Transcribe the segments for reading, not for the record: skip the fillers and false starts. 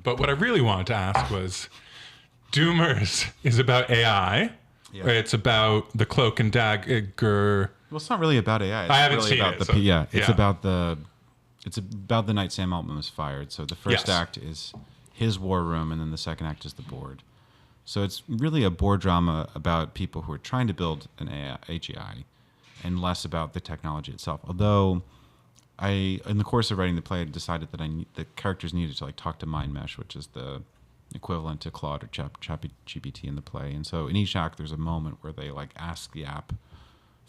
But what I really wanted to ask was, Doomers is about AI. Yeah. It's about the Cloak and Dagger. Well, it's not really about AI. It's I haven't really seen about it. The, So, yeah, it's about the night Sam Altman was fired. So the first act is his war room, and then the second act is the board. So it's really a board drama about people who are trying to build an AGI, and less about the technology itself. Although, in the course of writing the play, I decided that the characters needed to talk to Mind Mesh, which is the equivalent to Claude or ChatGPT in the play. And so in each act, there's a moment where they ask the app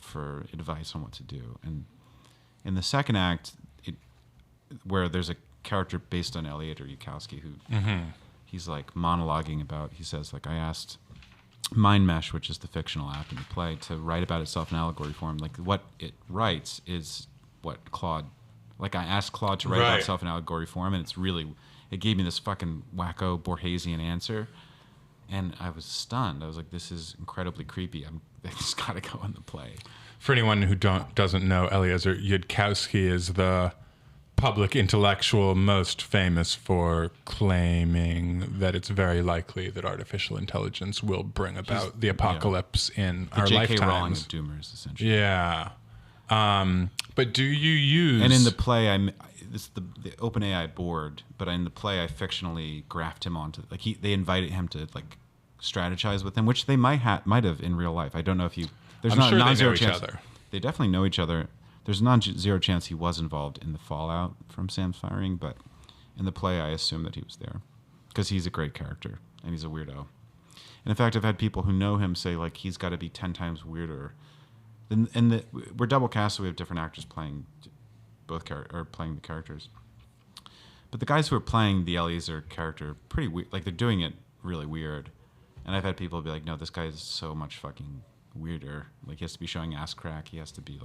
for advice on what to do. And in the second act, where there's a character based on Elliot or Yukowski who he's monologuing about, he says I asked Mind Mesh, which is the fictional app in the play, to write about itself in allegory form. What it writes is what Claude, I asked Claude to write about itself in allegory form, and it gave me this fucking wacko Borgesian answer. And I was stunned. I was like, this is incredibly creepy. I just got to go in the play. For anyone who doesn't know, Eliezer Yudkowsky is the public intellectual most famous for claiming that it's very likely that artificial intelligence will bring about the apocalypse in our lifetimes. J.K. Rowling of Doomers, essentially. Yeah. But do you use... And in the play, this is the OpenAI board, but in the play, I fictionally graphed him onto... they invited him to strategize with him, which they might have in real life. I don't know if you... There's I'm not sure non-zero they know chance. each other. They definitely know each other. There's a non-zero chance he was involved in the fallout from Sam's firing, but in the play, I assume that he was there because he's a great character and he's a weirdo. And in fact, I've had people who know him say he's got to be 10 times weirder. We're double cast, so we have different actors playing playing the characters. But the guys who are playing the Eliezer character, pretty weird. They're doing it really weird. And I've had people be like, "No, this guy is so much fucking weirder. He has to be showing ass crack. He has to be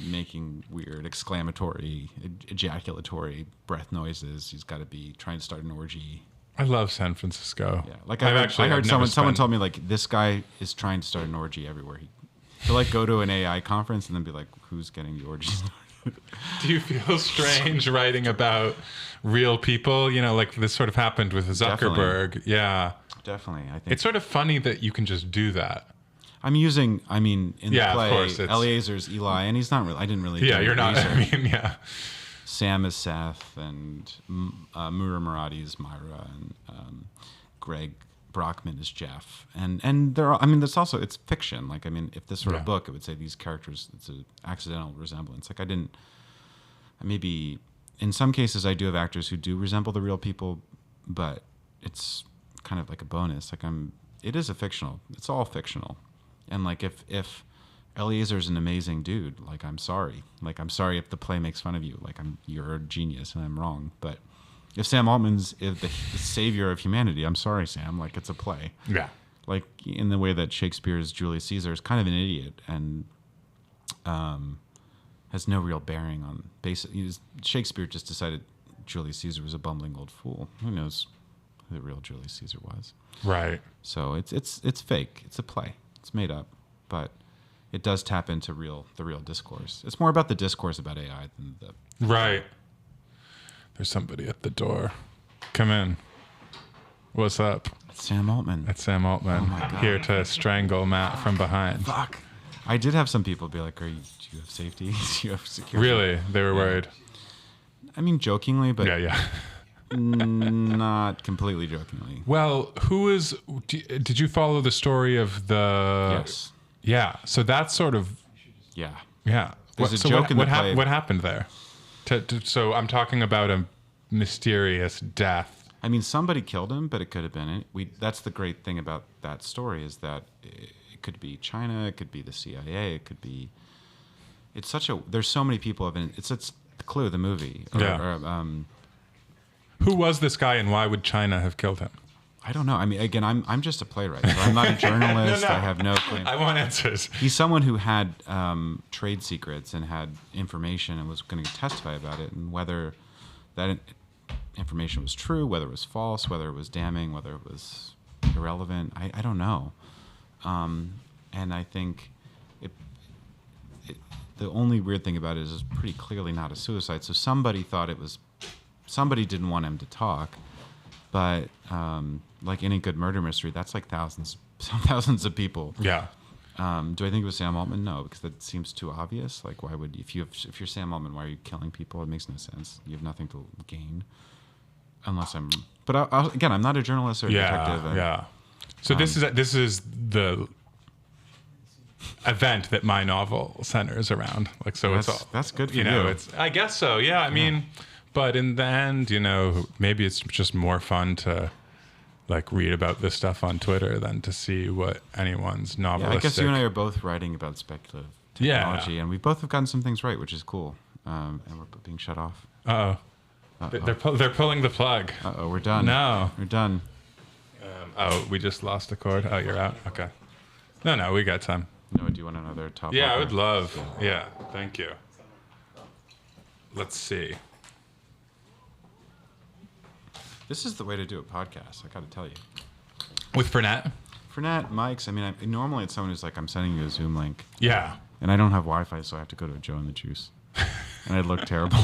making weird exclamatory, ejaculatory breath noises. He's got to be trying to start an orgy." I love San Francisco. Yeah, I heard someone told me this guy is trying to start an orgy everywhere. He'll go to an AI conference and then be like, "Who's getting the orgy started?" Do you feel strange writing about real people? This sort of happened with Zuckerberg. Definitely. Yeah. Definitely. I think it's sort of funny that you can just do that. In the play, of course, Eliezer's Eli, and he's not really, I didn't really Yeah, you're not, yeah. Sam is Seth, and Mura Murati is Myra, and Greg Brockman is Jeff. And there are, it's fiction. If this were a book, it would say these characters, it's an accidental resemblance. Maybe in some cases I do have actors who do resemble the real people, but it's kind of like a bonus. It is it's all fictional. And if Eliezer's an amazing dude, I'm sorry. I'm sorry if the play makes fun of you. You're a genius and I'm wrong. But if Sam Altman's the savior of humanity, I'm sorry, Sam. It's a play. Yeah. In the way that Shakespeare's Julius Caesar is kind of an idiot and has no real bearing on Shakespeare just decided Julius Caesar was a bumbling old fool. Who knows who the real Julius Caesar was? Right. So it's fake. It's a play. It's made up, but it does tap into the real discourse. It's more about the discourse about AI than the... Right. There's somebody at the door. Come in. What's up? It's Sam Altman. It's Sam Altman. Oh my God. Here to strangle Matt from behind. Fuck. I did have some people be like, do you have safety? Do you have security? Really? They were worried? Jokingly, but... Yeah. Not completely jokingly. Well, did you follow the story of the... Yes. Yeah. So that's sort of... Yeah. Yeah. There's a joke in the play. What happened there? So I'm talking about a mysterious death. Somebody killed him, but it could have been it. That's the great thing about that story is that it could be China, it could be the CIA, it could be... There's so many people. It's the Clue, the movie. Who was this guy and why would China have killed him? I don't know. Again, I'm just a playwright. So I'm not a journalist. No. I have no claim. I want answers. He's someone who had trade secrets and had information and was going to testify about it, and whether that information was true, whether it was false, whether it was damning, whether it was irrelevant. I don't know. And I think the only weird thing about it is it's pretty clearly not a suicide. So somebody thought it was somebody didn't want him to talk. But like any good murder mystery, that's like thousands of people. Yeah. Do I think it was Sam Altman? No, because that seems too obvious. Like, why would if you're Sam Altman, why are you killing people? It makes no sense. You have nothing to gain, unless I'm. But again, I'm not a journalist or a detective. Yeah. So this is the event that my novel centers around. Like, so that's good for you know. It's I guess so. Yeah. I mean, but in the end, you know, maybe it's just more fun to like read about this stuff on Twitter than to see what anyone's novelistic. I guess you and I are both writing about speculative technology, and we both have gotten some things right, which is cool. And we're being shut off. They're pulling the plug. We're done. No, we're done. We just lost the cord. Oh, you're out. Okay. No, we got time. No, do you want another top? Yeah, I would love. Yeah, thank you. Let's see. This is the way to do a podcast, I got to tell you. With Fernet? Fernet, mics. I mean, normally it's someone who's like, I'm sending you a Zoom link. Yeah. And I don't have Wi-Fi, so I have to go to a Joe and the Juice. And I'd look terrible.